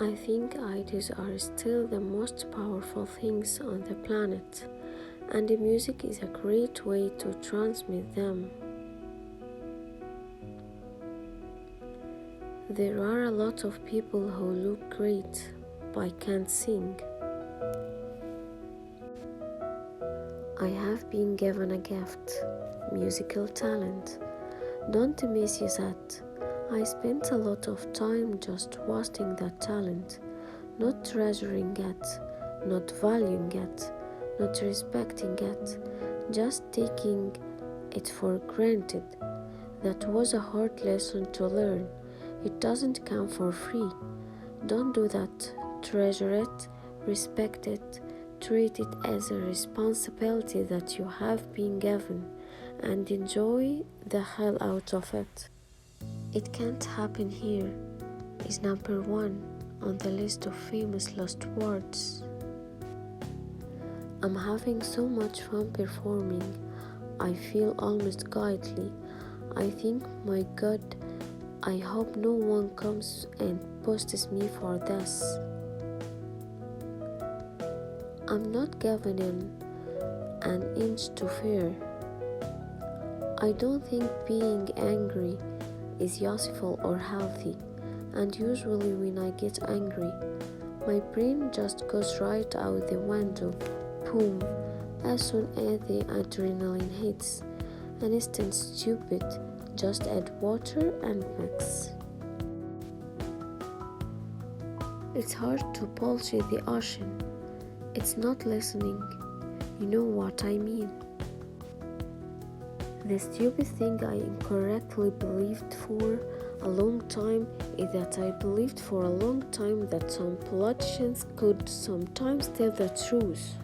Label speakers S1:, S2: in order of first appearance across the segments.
S1: I think ideas are still the most powerful things on the planet, and the music is a great way to transmit them. There are a lot of people who look great but can't sing. I have been given a gift, musical talent. Don't misuse that. I spent a lot of time just wasting that talent, not treasuring it, not valuing it, not respecting it, just taking it for granted. That was a hard lesson to learn. It doesn't come for free. Don't do that. Treasure it, respect it, treat it as a responsibility that you have been given, and enjoy the hell out of it. It Can't Happen Here is number 1 on the list of famous lost words. I'm having so much fun performing. I feel almost godly. I think, my God, I hope no one comes and posts me for this. I'm not giving in an inch to fear. I don't think being angry is useful or healthy, and usually when I get angry, my brain just goes right out the window, boom, as soon as the adrenaline hits. An instant stupid, just add water and mix. It's hard to bullshit the ocean. It's not listening. You know what I mean. The stupid thing I incorrectly believed for a long time is that I believed for a long time that some politicians could sometimes tell the truth.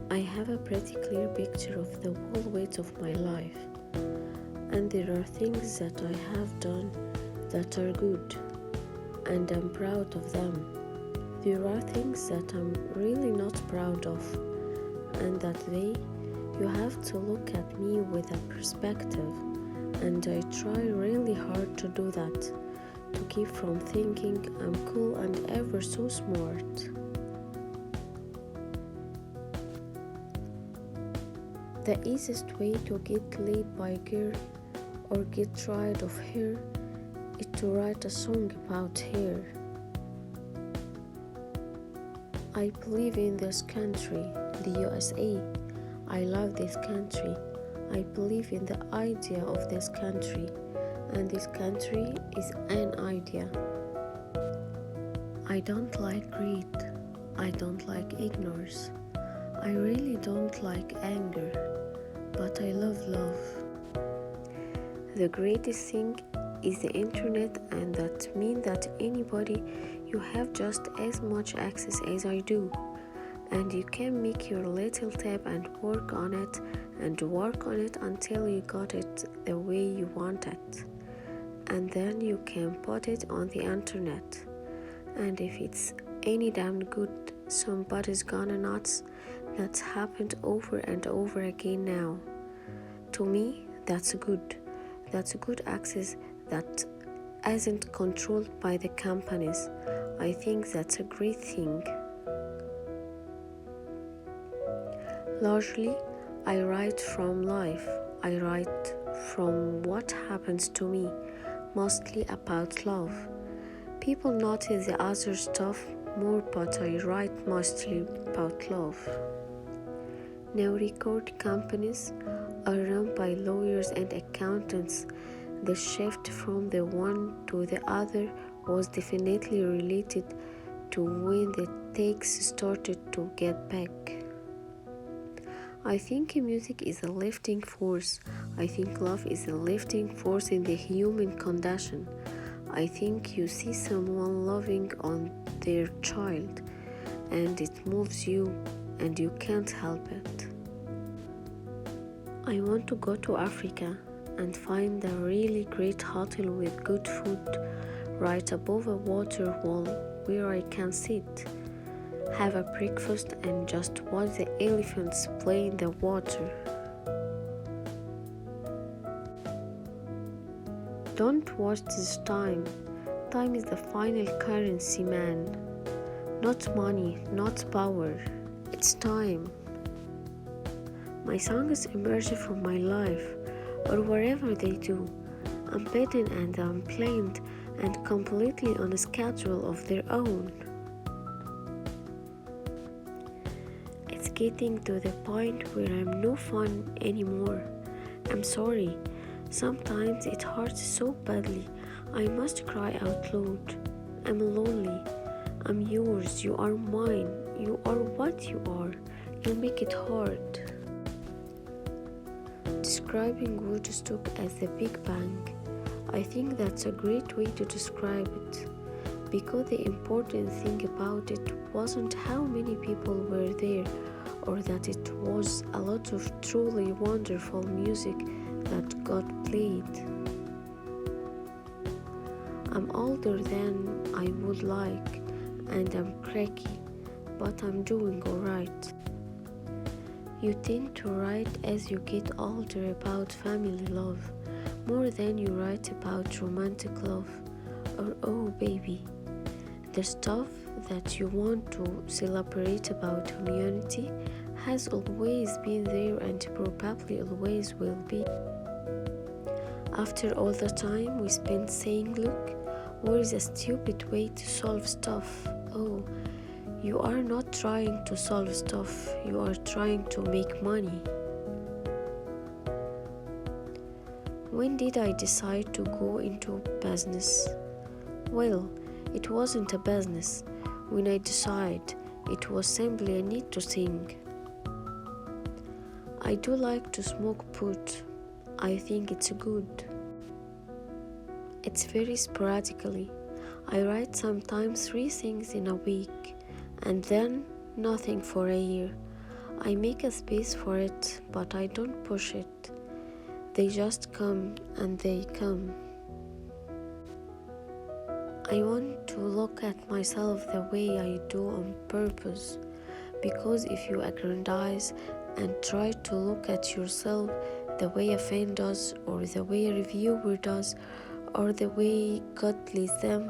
S1: I have a pretty clear picture of the whole weight of my life, and there are things that I have done that are good, and I'm proud of them. There are things that I'm really not proud of, and that you have to look at me with a perspective, and I try really hard to do that, to keep from thinking I'm cool and ever so smart. The easiest way to get laid by a girl or get tired of her is to write a song about her. I believe in this country, the USA. I love this country. I believe in the idea of this country, and this country is an idea. I don't like greed. I don't like ignorance. I really don't like anger, but I love love. The greatest thing is the internet, and that means that anybody, you have just as much access as I do, and you can make your little tab and work on it until you got it the way you want it, and then you can put it on the internet, and if it's any damn good, somebody's gonna nuts. That's happened over and over again now. To me, that's good access that isn't controlled by the companies. I think that's a great thing. Largely, I write from life. I write from what happens to me, mostly about love. People notice the other stuff more, but I write mostly about love. Now record companies are run by lawyers and accountants. The shift from the one to the other was definitely related to when the takes started to get back. I think music is a lifting force. I think love is a lifting force in the human condition. I think you see someone loving on their child, and it moves you, and you can't help it. I want to go to Africa and find a really great hotel with good food right above a waterfall where I can sit, have a breakfast, and just watch the elephants play in the water. Don't waste this time. time is the final currency, man. Not money, not power. It's time. My songs emerge from my life, or wherever they do, unbidden and unplanned and completely on a schedule of their own. It's getting to the point where I'm no fun anymore. I'm sorry. Sometimes it hurts so badly, I must cry out loud. I'm lonely. I'm yours. You are mine. You are what you are. You make it hard. Describing Woodstock as the Big Bang, I think that's a great way to describe it, because the important thing about it wasn't how many people were there, or that it was a lot of truly wonderful music that got played. I'm older than I would like, and I'm cracky, but I'm doing alright. You tend to write as you get older about family love, more than you write about romantic love, or oh baby, the stuff that you want to celebrate about humanity has always been there and probably always will be. After all the time we spent saying, look, where is a stupid way to solve stuff? Oh, you are not trying to solve stuff, you are trying to make money. When did I decide to go into business? Well, it wasn't a business. When I decided, it was simply a need to sing. I do like to smoke pot. I think it's good. It's very sporadically. I write sometimes 3 things in a week, and then nothing for a year. I make a space for it, but I don't push it. They just come and they come. I want to look at myself the way I do on purpose, because if you aggrandize and try to look at yourself the way a fan does, or the way a reviewer does, or the way God leads them,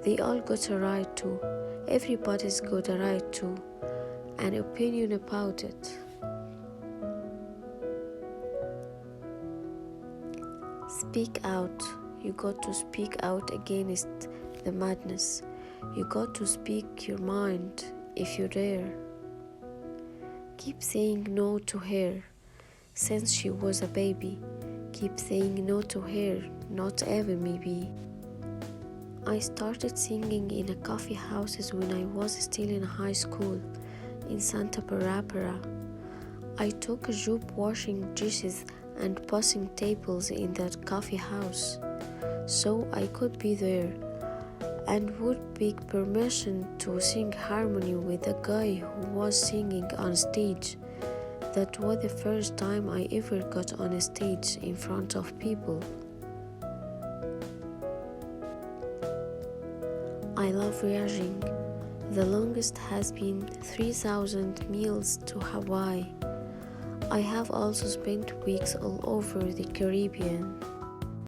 S1: they all got a right to. Everybody's got a right to an opinion about it. Speak out. You got to speak out against the madness. You got to speak your mind if you dare. Keep saying no to her since she was a baby. Keep saying no to her, not ever maybe. I started singing in a coffee houses when I was still in high school in Santa Barbara. I took a job washing dishes and passing tables in that coffee house, so I could be there and would beg permission to sing harmony with the guy who was singing on stage. That was the first time I ever got on a stage in front of people. I love voyaging. The longest has been 3,000 miles to Hawaii. I have also spent weeks all over the Caribbean.